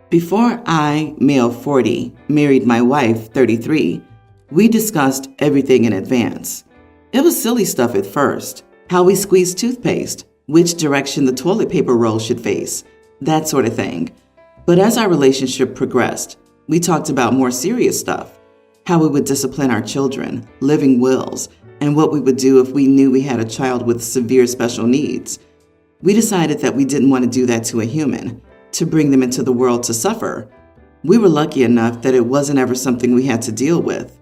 Before I, male 40, married my wife, 33, we discussed everything in advance. It was silly stuff at first, how we squeeze toothpaste, which direction the toilet paper roll should face, that sort of thing. But as our relationship progressed, we talked about more serious stuff, how we would discipline our children, living wills, and what we would do if we knew we had a child with severe special needs. We decided that we didn't want to do that to a human, to bring them into the world to suffer. We were lucky enough that it wasn't ever something we had to deal with.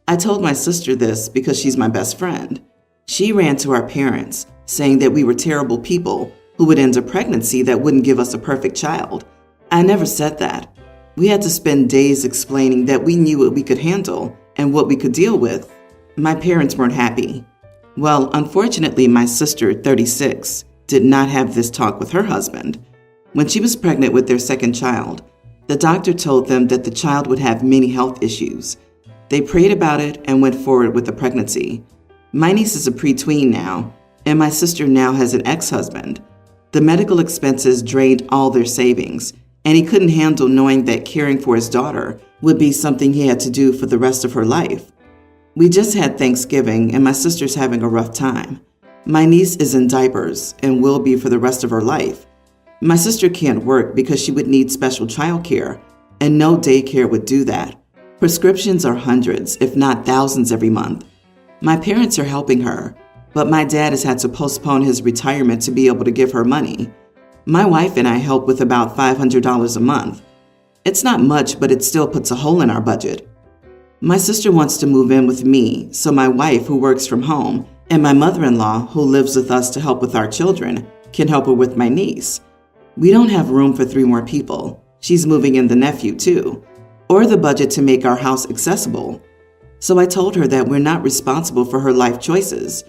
I told my sister this because she's my best friend. She ran to our parents, saying that we were terrible people who would end a pregnancy that wouldn't give us a perfect child. I never said that. We had to spend days explaining that we knew what we could handle and what we could deal with. My parents weren't happy. Well, unfortunately, my sister, 36, did not have this talk with her husband. When she was pregnant with their second child, the doctor told them that the child would have many health issues. They prayed about it and went forward with the pregnancy. My niece is a preteen now, and my sister now has an ex-husband. The medical expenses drained all their savings, and he couldn't handle knowing that caring for his daughter would be something he had to do for the rest of her life. We just had Thanksgiving, and my sister's having a rough time. My niece is in diapers and will be for the rest of her life. My sister can't work because she would need special childcare, and no daycare would do that. Prescriptions are hundreds, if not thousands every month. My parents are helping her, but my dad has had to postpone his retirement to be able to give her money. My wife and I help with about $500 a month. It's not much, but it still puts a hole in our budget. My sister wants to move in with me, so my wife, who works from home, and my mother-in-law, who lives with us to help with our children, can help her with my niece. We don't have room for 3 more people. She's moving in the nephew too, or the budget to make our house accessible. So I told her that we're not responsible for her life choices.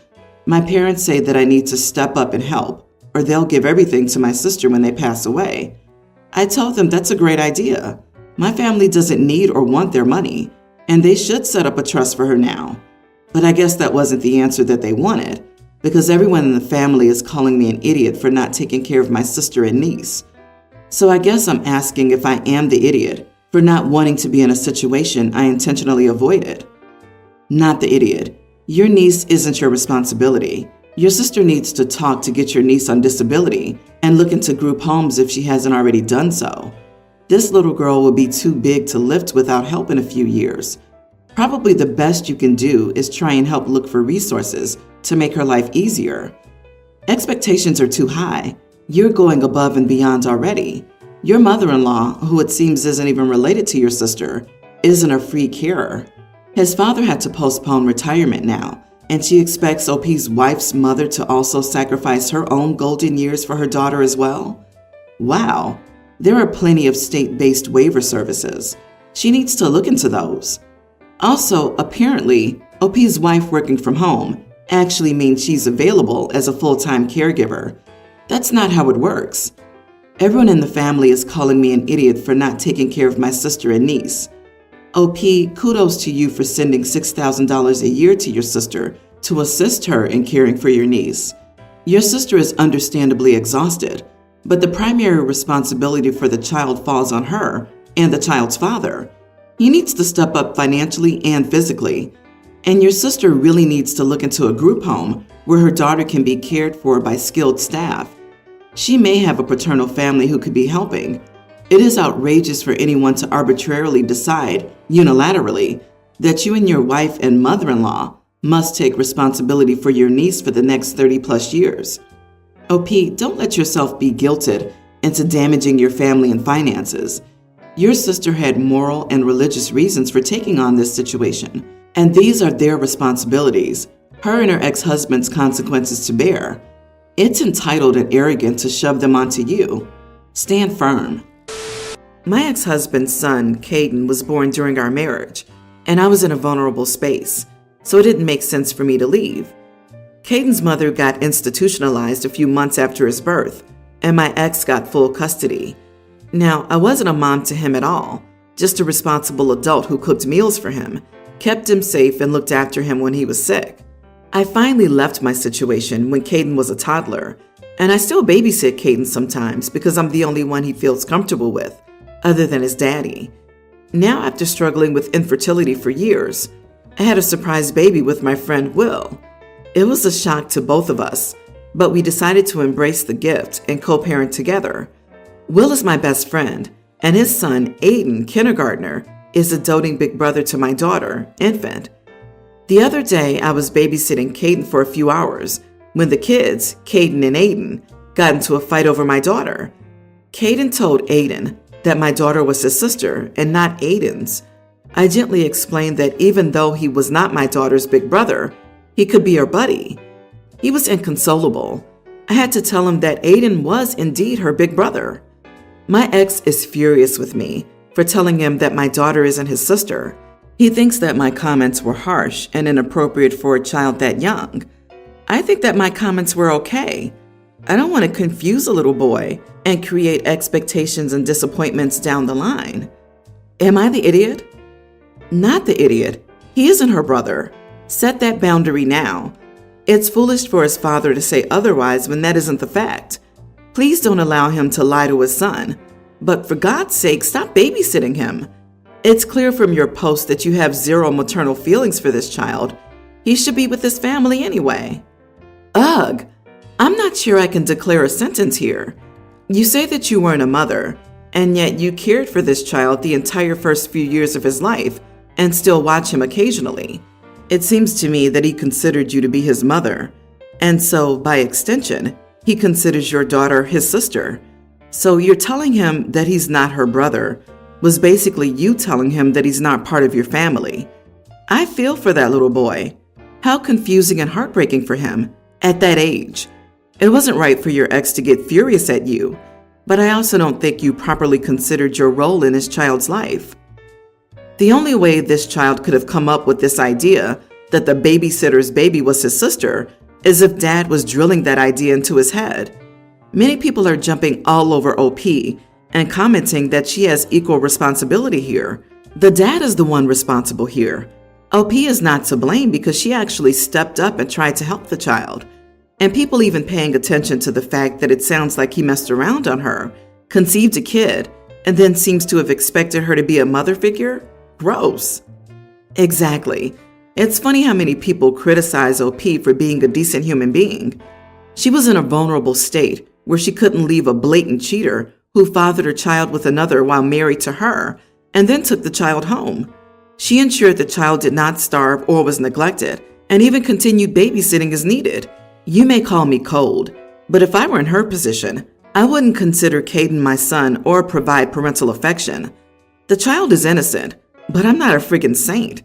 My parents say that I need to step up and help, or they'll give everything to my sister when they pass away. I told them that's a great idea. My family doesn't need or want their money, and they should set up a trust for her now. But I guess that wasn't the answer that they wanted, because everyone in the family is calling me an idiot for not taking care of my sister and niece. So I guess I'm asking if I am the idiot for not wanting to be in a situation I intentionally avoided. Not the idiot. Your niece isn't your responsibility. Your sister needs to talk to get your niece on disability and look into group homes if she hasn't already done so. This little girl will be too big to lift without help in a few years. Probably the best you can do is try and help look for resources to make her life easier. Expectations are too high. You're going above and beyond already. Your mother-in-law, who it seems isn't even related to your sister, isn't a free carer. His father had to postpone retirement now, and she expects OP's wife's mother to also sacrifice her own golden years for her daughter as well? Wow, there are plenty of state-based waiver services. She needs to look into those. Also, apparently, OP's wife working from home actually means she's available as a full-time caregiver. That's not how it works. Everyone in the family is calling me an idiot for not taking care of my sister and niece. OP, kudos to you for sending $6,000 a year to your sister to assist her in caring for your niece. Your sister is understandably exhausted, but the primary responsibility for the child falls on her and the child's father. He needs to step up financially and physically. And your sister really needs to look into a group home where her daughter can be cared for by skilled staff. She may have a paternal family who could be helping. It is outrageous for anyone to arbitrarily decide, unilaterally, that you and your wife and mother-in-law must take responsibility for your niece for the next 30+ years. OP, don't let yourself be guilted into damaging your family and finances. Your sister had moral and religious reasons for taking on this situation, and these are their responsibilities, her and her ex-husband's consequences to bear. It's entitled and arrogant to shove them onto you. Stand firm. My ex-husband's son, Caden, was born during our marriage, and I was in a vulnerable space, so it didn't make sense for me to leave. Caden's mother got institutionalized a few months after his birth, and my ex got full custody. Now, I wasn't a mom to him at all, just a responsible adult who cooked meals for him, kept him safe, and looked after him when he was sick. I finally left my situation when Caden was a toddler, and I still babysit Caden sometimes because I'm the only one he feels comfortable with. other than his daddy. Now, after struggling with infertility for years, I had a surprise baby with my friend Will. It was a shock to both of us, but we decided to embrace the gift and co-parent together. Will is my best friend, and his son, Aiden, kindergartner, is a doting big brother to my daughter, infant. The other day, I was babysitting Caden for a few hours when the kids, Caden and Aiden, got into a fight over my daughter. Caden told Aiden that my daughter was his sister and not Aiden's. I gently explained that even though he was not my daughter's big brother, he could be her buddy. He was inconsolable. I had to tell him that Aiden was indeed her big brother. My ex is furious with me for telling him that my daughter isn't his sister. He thinks that my comments were harsh and inappropriate for a child that young. I think that my comments were okay. I don't want to confuse a little boy and create expectations and disappointments down the line. Am I the idiot? Not the idiot. He isn't her brother. Set that boundary now. It's foolish for his father to say otherwise when that isn't the fact. Please don't allow him to lie to his son. But for God's sake, stop babysitting him. It's clear from your post that you have zero maternal feelings for this child. He should be with his family anyway. Ugh, I'm not sure I can declare a sentence here. You say that you weren't a mother, and yet you cared for this child the entire first few years of his life and still watch him occasionally. It seems to me that he considered you to be his mother, and so, by extension, he considers your daughter his sister. So you're telling him that he's not her brother was basically you telling him that he's not part of your family. I feel for that little boy. How confusing and heartbreaking for him at that age. It wasn't right for your ex to get furious at you, but I also don't think you properly considered your role in his child's life. The only way this child could have come up with this idea that the babysitter's baby was his sister is if dad was drilling that idea into his head. Many people are jumping all over OP and commenting that she has equal responsibility here. The dad is the one responsible here. OP is not to blame because she actually stepped up and tried to help the child. And people even paying attention to the fact that it sounds like he messed around on her, conceived a kid, and then seems to have expected her to be a mother figure? Gross. Exactly. It's funny how many people criticize OP for being a decent human being. She was in a vulnerable state where she couldn't leave a blatant cheater who fathered her child with another while married to her and then took the child home. She ensured the child did not starve or was neglected and even continued babysitting as needed. You may call me cold, but if I were in her position, I wouldn't consider Caden my son or provide parental affection. The child is innocent, but I'm not a friggin' saint.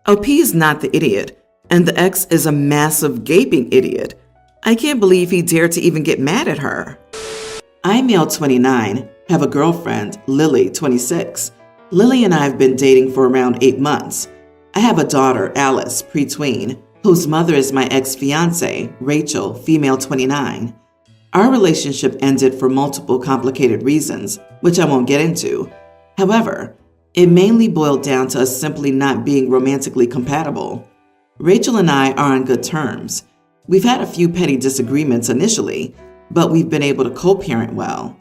OP is not the idiot, and the ex is a massive gaping idiot. I can't believe he dared to even get mad at her. I'm male 29, have a girlfriend, Lily, 26. Lily and I have been dating for around 8 months. I have a daughter, Alice, pre-tween, whose mother is my ex-fiancée, Rachel, female 29. Our relationship ended for multiple complicated reasons, which I won't get into. However, it mainly boiled down to us simply not being romantically compatible. Rachel and I are on good terms. We've had a few petty disagreements initially, but we've been able to co-parent well.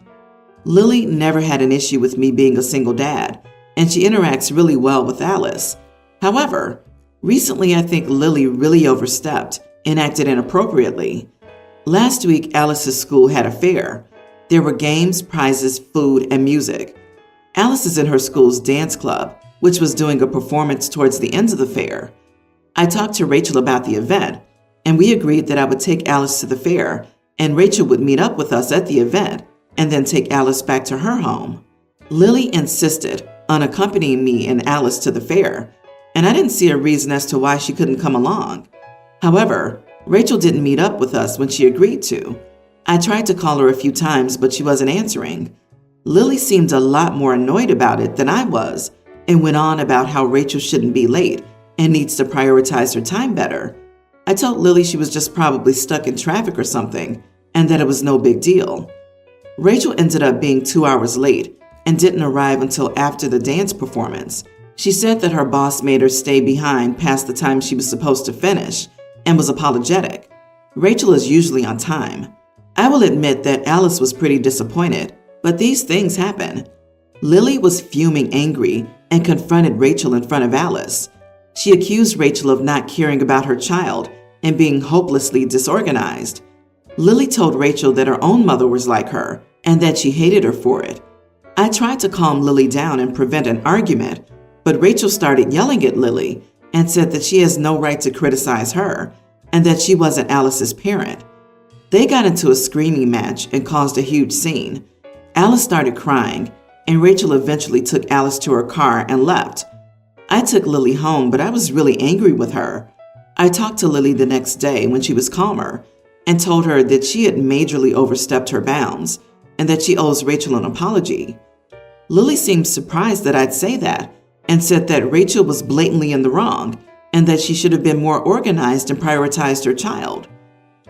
Lily never had an issue with me being a single dad, and she interacts really well with Alice. However, recently I think Lily really overstepped and acted inappropriately. Last week, Alice's school had a fair. There were games, prizes, food, and music. Alice is in her school's dance club, which was doing a performance towards the end of the fair. I talked to Rachel about the event, and we agreed that I would take Alice to the fair, and Rachel would meet up with us at the event, and then take Alice back to her home. Lily insisted on accompanying me and Alice to the fair, and I didn't see a reason as to why she couldn't come along. However, Rachel didn't meet up with us when she agreed to. I tried to call her a few times, but she wasn't answering. Lily seemed a lot more annoyed about it than I was, and went on about how Rachel shouldn't be late and needs to prioritize her time better. I told Lily she was just probably stuck in traffic or something, and that it was no big deal. Rachel ended up being 2 hours late and didn't arrive until after the dance performance. She said that her boss made her stay behind past the time she was supposed to finish and was apologetic. Rachel is usually on time. I will admit that Alice was pretty disappointed, but these things happen. Lily was fuming angry and confronted Rachel in front of Alice. She accused Rachel of not caring about her child and being hopelessly disorganized. Lily told Rachel that her own mother was like her and that she hated her for it. I tried to calm Lily down and prevent an argument, but Rachel started yelling at Lily and said that she has no right to criticize her and that she wasn't Alice's parent. They got into a screaming match and caused a huge scene. Alice started crying, and Rachel eventually took Alice to her car and left. I took Lily home, but I was really angry with her. I talked to Lily the next day when she was calmer and told her that she had majorly overstepped her bounds and that she owes Rachel an apology. Lily seemed surprised that I'd say that and said that Rachel was blatantly in the wrong and that she should have been more organized and prioritized her child.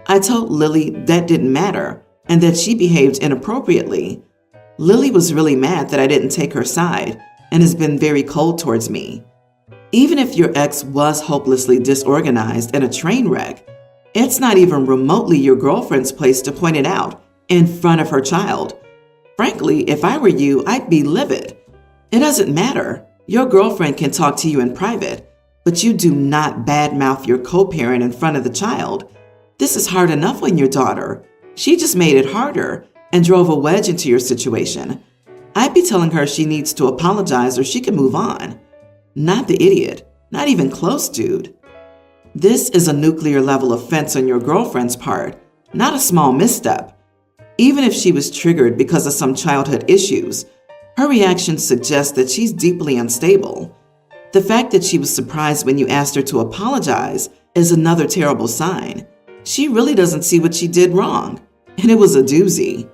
I told Lily that didn't matter and that she behaved inappropriately. Lily was really mad that I didn't take her side and has been very cold towards me. Even if your ex was hopelessly disorganized and a train wreck, it's not even remotely your girlfriend's place to point it out in front of her child. Frankly, if I were you, I'd be livid. It doesn't matter. Your girlfriend can talk to you in private, but you do not badmouth your co-parent in front of the child. This is hard enough on your daughter. She just made it harder and drove a wedge into your situation. I'd be telling her she needs to apologize or she can move on. Not the idiot. Not even close, dude. This is a nuclear level offense on your girlfriend's part, not a small misstep. Even if she was triggered because of some childhood issues, her reaction suggests that she's deeply unstable. The fact that she was surprised when you asked her to apologize is another terrible sign. She really doesn't see what she did wrong, and it was a doozy.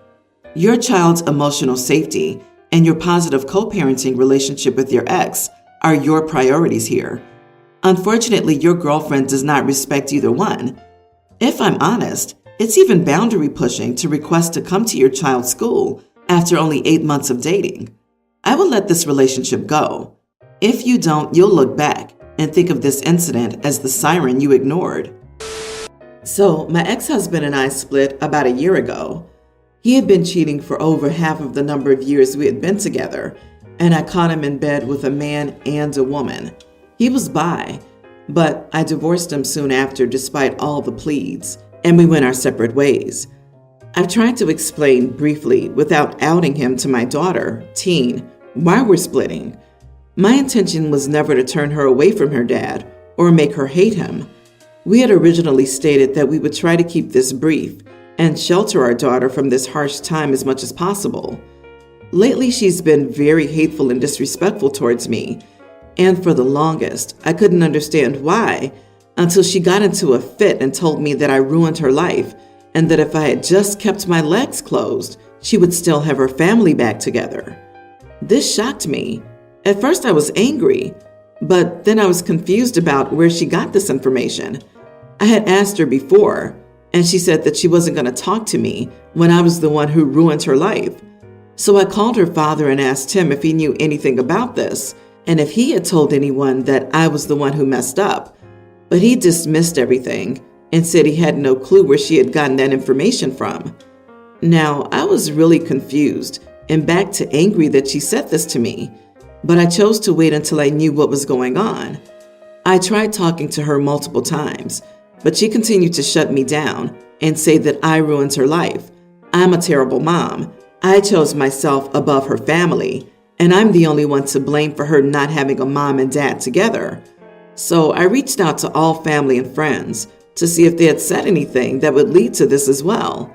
Your child's emotional safety and your positive co-parenting relationship with your ex are your priorities here. Unfortunately, your girlfriend does not respect either one. If I'm honest, it's even boundary pushing to request to come to your child's school after only 8 months of dating. I will let this relationship go. If you don't, you'll look back and think of this incident as the siren you ignored. So, my ex-husband and I split about a year ago. He had been cheating for over half of the number of years we had been together, and I caught him in bed with a man and a woman. He was bi, but I divorced him soon after despite all the pleads, and we went our separate ways. I've tried to explain briefly without outing him to my daughter, teen, why we're splitting. My intention was never to turn her away from her dad or make her hate him. We had originally stated that we would try to keep this brief and shelter our daughter from this harsh time as much as possible. Lately, she's been very hateful and disrespectful towards me, and for the longest, I couldn't understand why until she got into a fit and told me that I ruined her life and that if I had just kept my legs closed, she would still have her family back together. This shocked me. At first, I was angry, but then I was confused about where she got this information. I had asked her before, and she said that she wasn't going to talk to me when I was the one who ruined her life. So I called her father and asked him if he knew anything about this and if he had told anyone that I was the one who messed up. But he dismissed everything and said he had no clue where she had gotten that information from. Now, I was really confused and back to angry that she said this to me, but I chose to wait until I knew what was going on. I tried talking to her multiple times, but she continued to shut me down and say that I ruined her life. I'm a terrible mom. I chose myself above her family, and I'm the only one to blame for her not having a mom and dad together. So I reached out to all family and friends to see if they had said anything that would lead to this as well.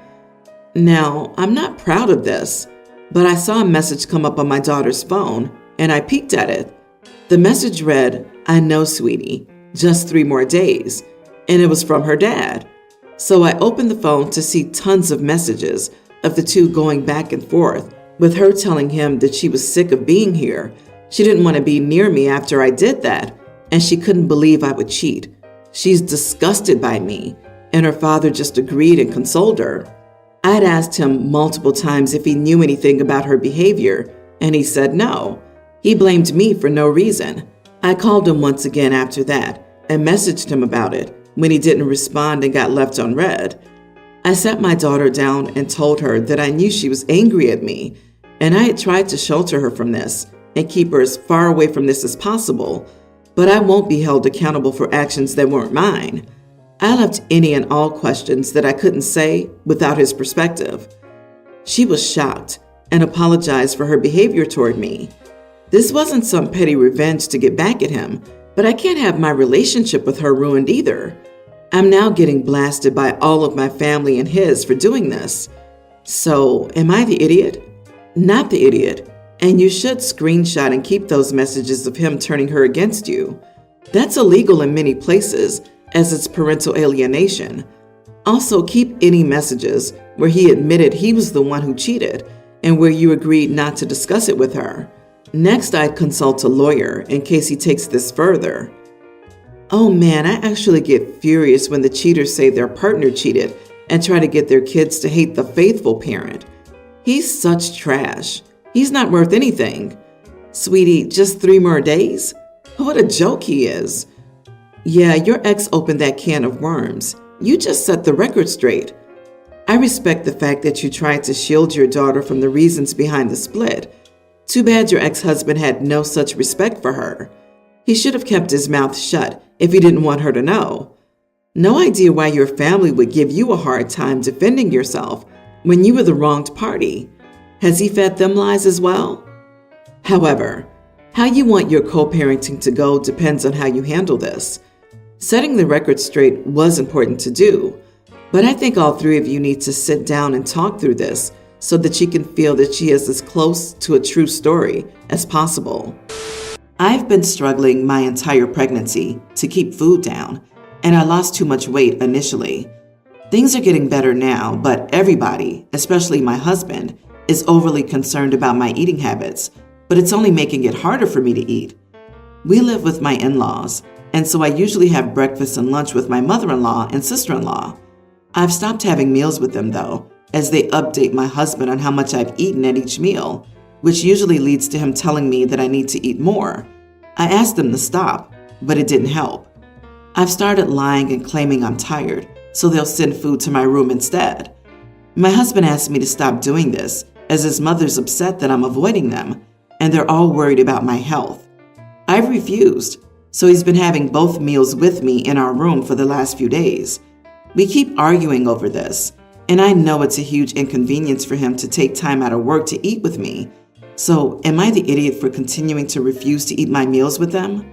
Now, I'm not proud of this, but I saw a message come up on my daughter's phone, and I peeked at it. The message read, "I know, sweetie, just 3 more days," and it was from her dad. So I opened the phone to see tons of messages of the two going back and forth, with her telling him that she was sick of being here. She didn't want to be near me after I did that, and she couldn't believe I would cheat. She's disgusted by me, and her father just agreed and consoled her. I'd asked him multiple times if he knew anything about her behavior, and he said no. He blamed me for no reason. I called him once again after that and messaged him about it when he didn't respond and got left unread. I sat my daughter down and told her that I knew she was angry at me and I had tried to shelter her from this and keep her as far away from this as possible, but I won't be held accountable for actions that weren't mine. I left any and all questions that I couldn't say without his perspective. She was shocked and apologized for her behavior toward me. This wasn't some petty revenge to get back at him, but I can't have my relationship with her ruined either. I'm now getting blasted by all of my family and his for doing this. So, am I the idiot? Not the idiot. And you should screenshot and keep those messages of him turning her against you. That's illegal in many places, as it's parental alienation. Also, keep any messages where he admitted he was the one who cheated and where you agreed not to discuss it with her. Next, I'd consult a lawyer in case he takes this further. Oh man, I actually get furious when the cheaters say their partner cheated and try to get their kids to hate the faithful parent. He's such trash. He's not worth anything. Sweetie, just 3 more days? What a joke he is. Yeah, your ex opened that can of worms. You just set the record straight. I respect the fact that you tried to shield your daughter from the reasons behind the split. Too bad your ex-husband had no such respect for her. He should have kept his mouth shut if he didn't want her to know. No idea why your family would give you a hard time defending yourself when you were the wronged party. Has he fed them lies as well? However, how you want your co-parenting to go depends on how you handle this. Setting the record straight was important to do, but I think all 3 of you need to sit down and talk through this so that she can feel that she is as close to a true story as possible. I've been struggling my entire pregnancy to keep food down, and I lost too much weight initially. Things are getting better now, but everybody, especially my husband, is overly concerned about my eating habits, but it's only making it harder for me to eat. We live with my in-laws, and so I usually have breakfast and lunch with my mother-in-law and sister-in-law. I've stopped having meals with them though, as they update my husband on how much I've eaten at each meal, which usually leads to him telling me that I need to eat more. I asked them to stop, but it didn't help. I've started lying and claiming I'm tired, so they'll send food to my room instead. My husband asked me to stop doing this, as his mother's upset that I'm avoiding them, and they're all worried about my health. I've refused, so he's been having both meals with me in our room for the last few days. We keep arguing over this, and I know it's a huge inconvenience for him to take time out of work to eat with me. So, am I the idiot for continuing to refuse to eat my meals with them?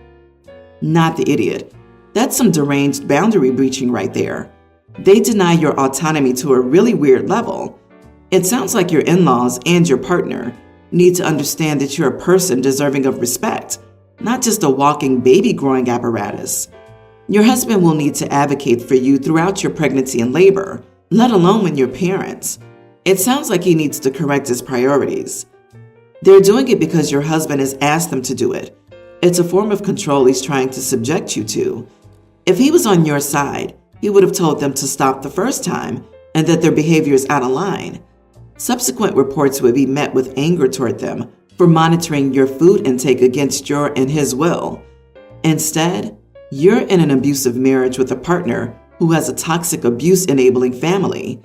Not the idiot. That's some deranged boundary breaching right there. They deny your autonomy to a really weird level. It sounds like your in-laws and your partner need to understand that you're a person deserving of respect, not just a walking baby-growing apparatus. Your husband will need to advocate for you throughout your pregnancy and labor, let alone when you're parents. It sounds like he needs to correct his priorities. They're doing it because your husband has asked them to do it. It's a form of control he's trying to subject you to. If he was on your side, he would have told them to stop the first time and that their behavior is out of line. Subsequent reports would be met with anger toward them for monitoring your food intake against your and his will. Instead, you're in an abusive marriage with a partner who has a toxic abuse-enabling family.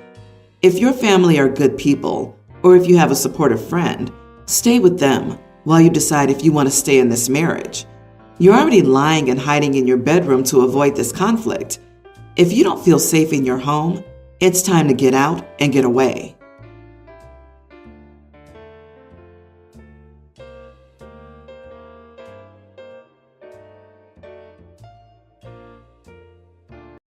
If your family are good people, or if you have a supportive friend, stay with them while you decide if you want to stay in this marriage. You're already lying and hiding in your bedroom to avoid this conflict. If you don't feel safe in your home, it's time to get out and get away.